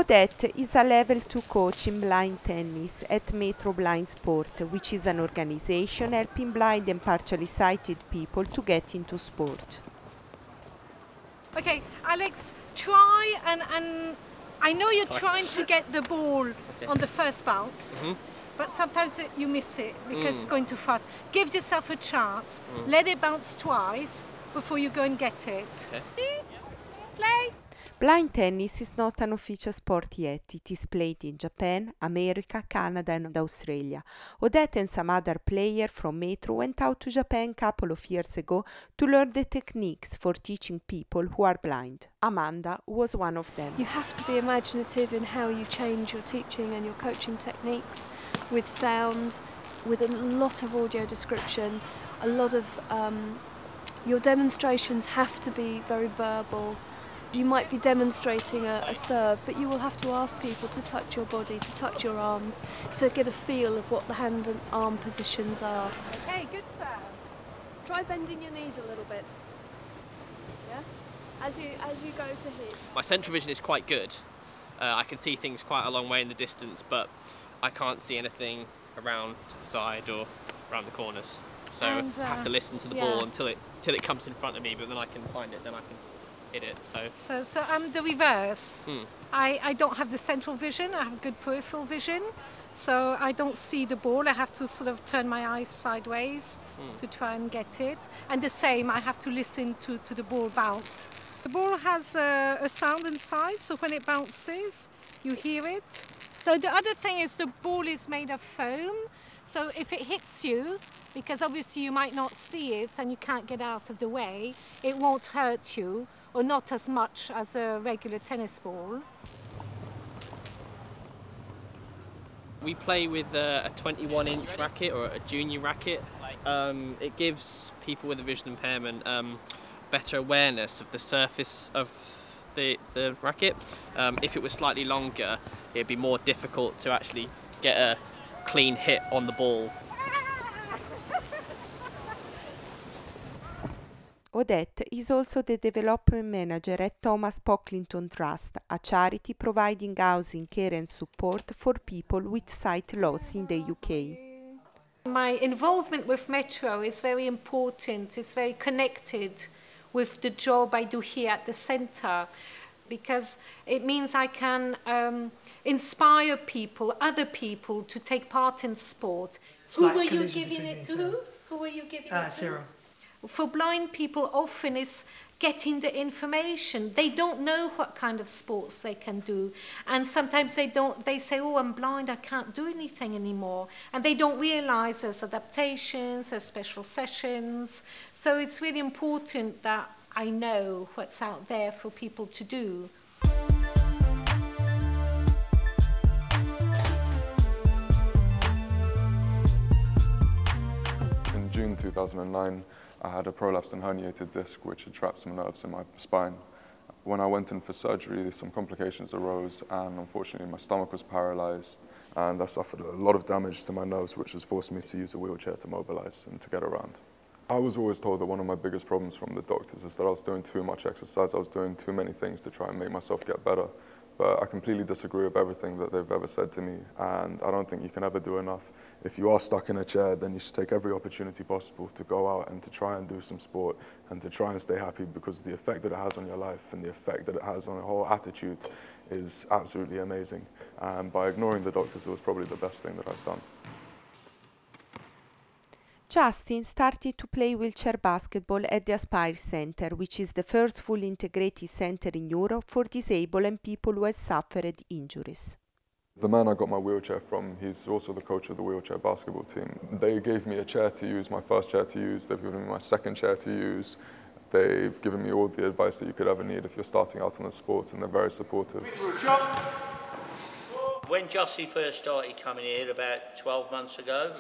Odette is a level 2 coach in blind tennis at Metro Blind Sport, which is an organization helping blind and partially sighted people to get into sport. Okay, Alex, try and I know you're trying to get the ball on the first bounce, but sometimes you miss it because it's going too fast. Give yourself a chance. Let it bounce twice before you go and get it. Okay. Play. Blind tennis is not an official sport yet. It is played in Japan, America, Canada and Australia. Odette and some other players from Metro went out to Japan a couple of years ago to learn the techniques for teaching people who are blind. Amanda was one of them. You have to be imaginative in how you change your teaching and your coaching techniques with sound, with a lot of audio description, a lot of your demonstrations have to be very verbal. You might be demonstrating a serve, but you will have to ask people to touch your body, to touch your arms, to get a feel of what the hand and arm positions are. Okay, good serve. Try bending your knees a little bit. Yeah? As you go to hit. My central vision is quite good. I can see things quite a long way in the distance, but I can't see anything around to the side or around the corners. So I have to listen to the ball until it comes in front of me, but then I can find it, then I can hit it. So I'm the reverse. I don't have the central vision, I have good peripheral vision, so I don't see the ball. I have to sort of turn my eyes sideways to try and get it. And the same, I have to listen to the ball bounce. The ball has a sound inside, so when it bounces, you hear it. So the other thing is the ball is made of foam, so if it hits you, because obviously you might not see it and you can't get out of the way, it won't hurt you, or not as much as a regular tennis ball. We play with a 21-inch racket or a junior racket. It gives people with a vision impairment better awareness of the surface of the racket. If it was slightly longer, it'd be more difficult to actually get a clean hit on the ball. Odette is also the development manager at Thomas Pocklington Trust, a charity providing housing, care and support for people with sight loss in the UK. My involvement with Metro is very important. It's very connected with the job I do here at the centre, because it means I can inspire people, other people, to take part in sport. Who were you giving it to? Who were you giving it to? Sarah. For blind people, often it's getting the information. They don't know what kind of sports they can do, and sometimes they say, oh, I'm blind, I can't do anything anymore, and they don't realise there's adaptations, there's special sessions. So it's really important that I know what's out there for people to do. In June 2009, I had a prolapsed and herniated disc which had trapped some nerves in my spine. When I went in for surgery, some complications arose, and unfortunately my stomach was paralysed, and I suffered a lot of damage to my nerves, which has forced me to use a wheelchair to mobilise and to get around. I was always told that one of my biggest problems from the doctors is that I was doing too much exercise, I was doing too many things to try and make myself get better. But I completely disagree with everything that they've ever said to me, and I don't think you can ever do enough. If you are stuck in a chair, then you should take every opportunity possible to go out and to try and do some sport and to try and stay happy, because the effect that it has on your life and the effect that it has on your whole attitude is absolutely amazing. And by ignoring the doctors, it was probably the best thing that I've done. Justin started to play wheelchair basketball at the Aspire Centre, which is the first fully integrated centre in Europe for disabled and people who have suffered injuries. The man I got my wheelchair from, he's also the coach of the wheelchair basketball team. They gave me a chair to use, my first chair to use. They've given me my second chair to use. They've given me all the advice that you could ever need if you're starting out in the sport, and they're very supportive. When Jossie first started coming here about 12 months ago,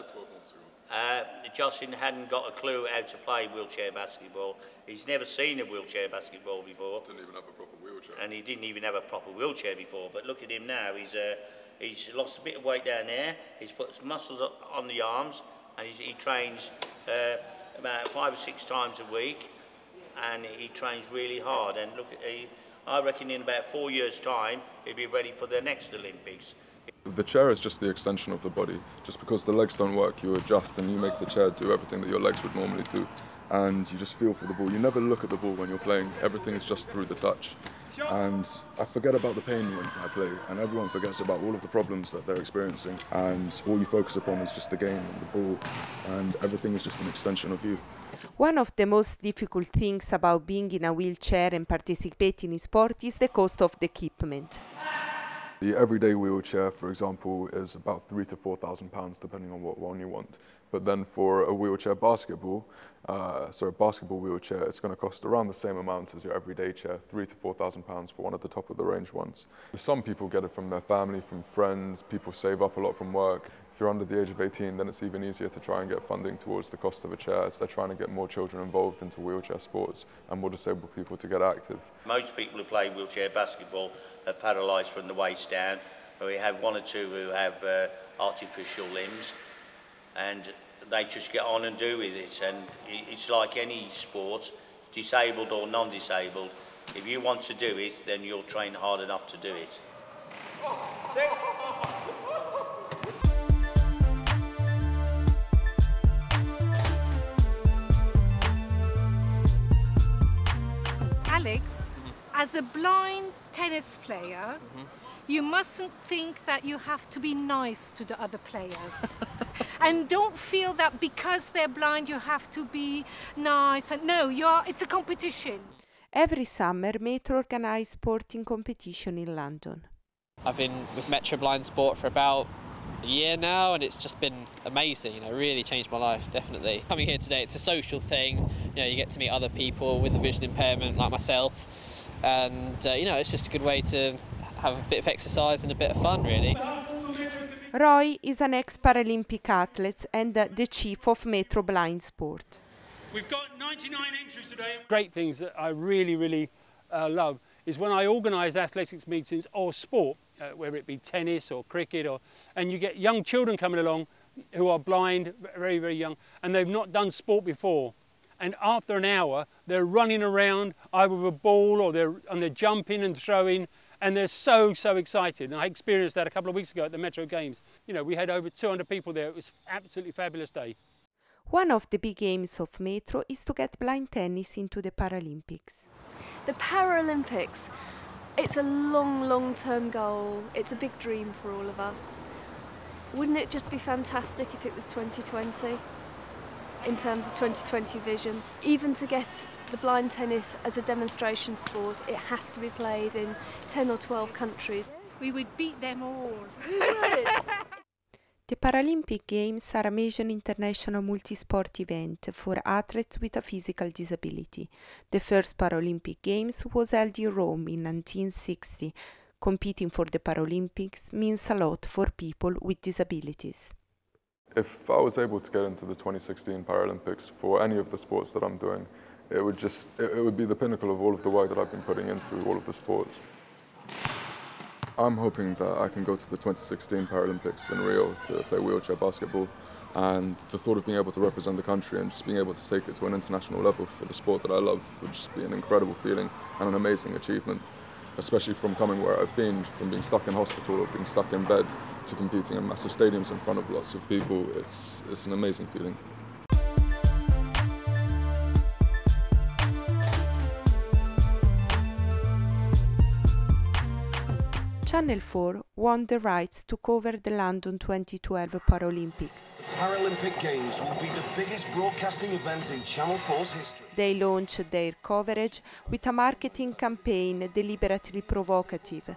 Jocelyn hadn't got a clue how to play wheelchair basketball. He's never seen a wheelchair basketball before. Didn't even have a proper wheelchair. And he didn't even have a proper wheelchair before. But look at him now. He's lost a bit of weight down there. He's put some muscles on the arms, and he trains about 5 or 6 times a week, and he trains really hard. And look, I reckon in about 4 years' time, he'll be ready for the next Olympics. The chair is just the extension of the body. Just because the legs don't work, you adjust and you make the chair do everything that your legs would normally do. And you just feel for the ball. You never look at the ball when you're playing. Everything is just through the touch. And I forget about the pain when I play, and everyone forgets about all of the problems that they're experiencing. And all you focus upon is just the game and the ball, and everything is just an extension of you. One of the most difficult things about being in a wheelchair and participating in sport is the cost of the equipment. The everyday wheelchair, for example, is about £3,000 to £4,000 depending on what one you want. But then for a wheelchair basketball, a basketball wheelchair, it's going to cost around the same amount as your everyday chair, £3,000 to £4,000 for one of the top of the range ones. Some people get it from their family, from friends, people save up a lot from work. If you're under the age of 18, then it's even easier to try and get funding towards the cost of a chair, as they're trying to get more children involved into wheelchair sports and more disabled people to get active. Most people who play wheelchair basketball are paralysed from the waist down. We have one or two who have artificial limbs, and they just get on and do with it. And it's like any sport, disabled or non-disabled. If you want to do it, then you'll train hard enough to do it. Alex, as a blind tennis player, you mustn't think that you have to be nice to the other players. And don't feel that because they're blind you have to be nice. And no, it's a competition. Every summer, Metro organises sporting competition in London. I've been with Metro Blind Sport for about a year now, and it's just been amazing. Really changed my life, definitely. Coming here today, it's a social thing. You get to meet other people with a vision impairment like myself, and it's just a good way to have a bit of exercise and a bit of fun, really. Roy is an ex-Paralympic athlete and the chief of Metro Blind Sport. We've got 99 entries today. Great things that I really love is when I organise athletics meetings or sport, whether it be tennis or cricket, and you get young children coming along who are blind, very young, and they've not done sport before. And after an hour, they're running around either with a ball or they're jumping and throwing, and they're so excited. And I experienced that a couple of weeks ago at the Metro Games. We had over 200 people there. It was an absolutely fabulous day. One of the big aims of Metro is to get blind tennis into the Paralympics. The Paralympics, it's a long-term goal. It's a big dream for all of us. Wouldn't it just be fantastic if it was 2020? In terms of 2020 vision, even to get the blind tennis as a demonstration sport, it has to be played in 10 or 12 countries. We would beat them all. We would. The Paralympic Games are a major international multi-sport event for athletes with a physical disability. The first Paralympic Games was held in Rome in 1960. Competing for the Paralympics means a lot for people with disabilities. If I was able to get into the 2016 Paralympics for any of the sports that I'm doing, it would be the pinnacle of all of the work that I've been putting into all of the sports. I'm hoping that I can go to the 2016 Paralympics in Rio to play wheelchair basketball, and the thought of being able to represent the country and just being able to take it to an international level for the sport that I love would just be an incredible feeling and an amazing achievement, especially from coming where I've been, from being stuck in hospital or being stuck in bed to competing in massive stadiums in front of lots of people. It's an amazing feeling. Channel 4 won the rights to cover the London 2012 Paralympics. Paralympic Games will be the biggest broadcasting event in Channel 4's history. They launched their coverage with a marketing campaign deliberately provocative.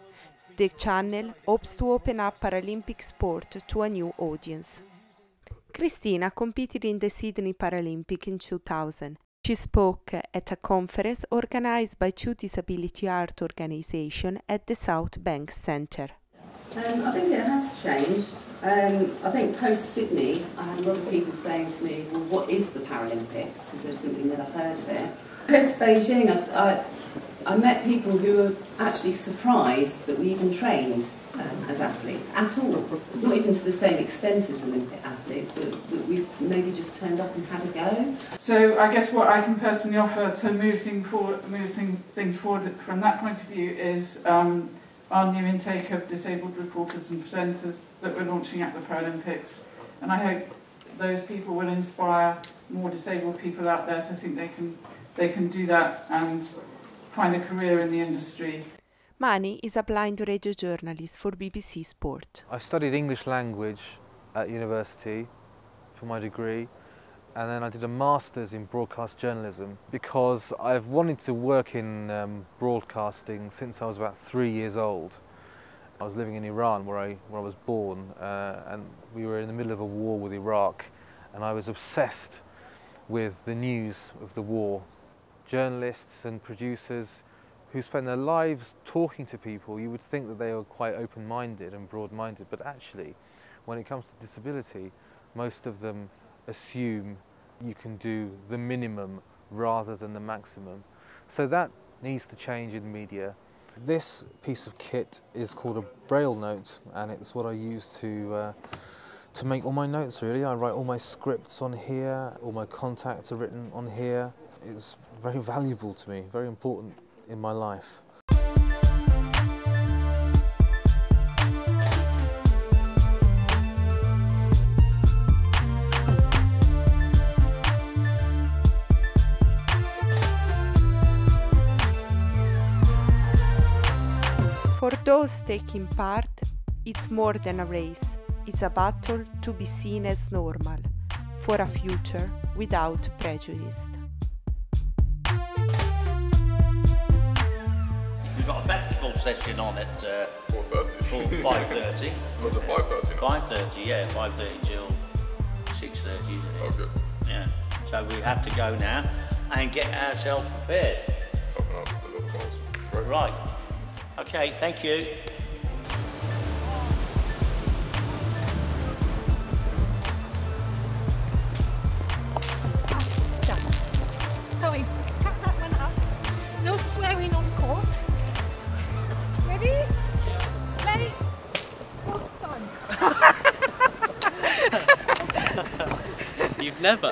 The channel hopes to open up Paralympic sport to a new audience. Christina competed in the Sydney Paralympic in 2000. She spoke at a conference organized by two disability art organizations at the South Bank Centre. I think it has changed. I think post-Sydney, I had a lot of people saying to me, well, what is the Paralympics? Because they'd simply never heard of it. Post-Beijing, I met people who were actually surprised that we even trained. as athletes at all. Not even to the same extent as Olympic athletes, but we've maybe just turned up and had a go. So I guess what I can personally offer to move things forward from that point of view is our new intake of disabled reporters and presenters that we're launching at the Paralympics. And I hope those people will inspire more disabled people out there to think they can do that and find a career in the industry. Mani is a blind radio journalist for BBC Sport. I studied English language at university for my degree, and then I did a master's in broadcast journalism because I've wanted to work in broadcasting since I was about 3 years old. I was living in Iran where I was born, and we were in the middle of a war with Iraq, and I was obsessed with the news of the war. Journalists and producers who spend their lives talking to people, you would think that they were quite open-minded and broad-minded, but actually, when it comes to disability, most of them assume you can do the minimum rather than the maximum. So that needs to change in media. This piece of kit is called a braille note, and it's what I use to make all my notes, really. I write all my scripts on here, all my contacts are written on here. It's very valuable to me, very important in my life. For those taking part, it's more than a race. It's a battle to be seen as normal, for a future without prejudice. We've got a basketball session on at 4:30. 5:30. Was it 5:30 now? 5:30, yeah, 5:30 till 6:30, isn't it? Oh, good. Yeah. So we have to go now and get ourselves prepared. Open up the little balls. Right. Okay, thank you. Sorry, cut that one up. No swearing on court. Ready? Play. What's on? You've never.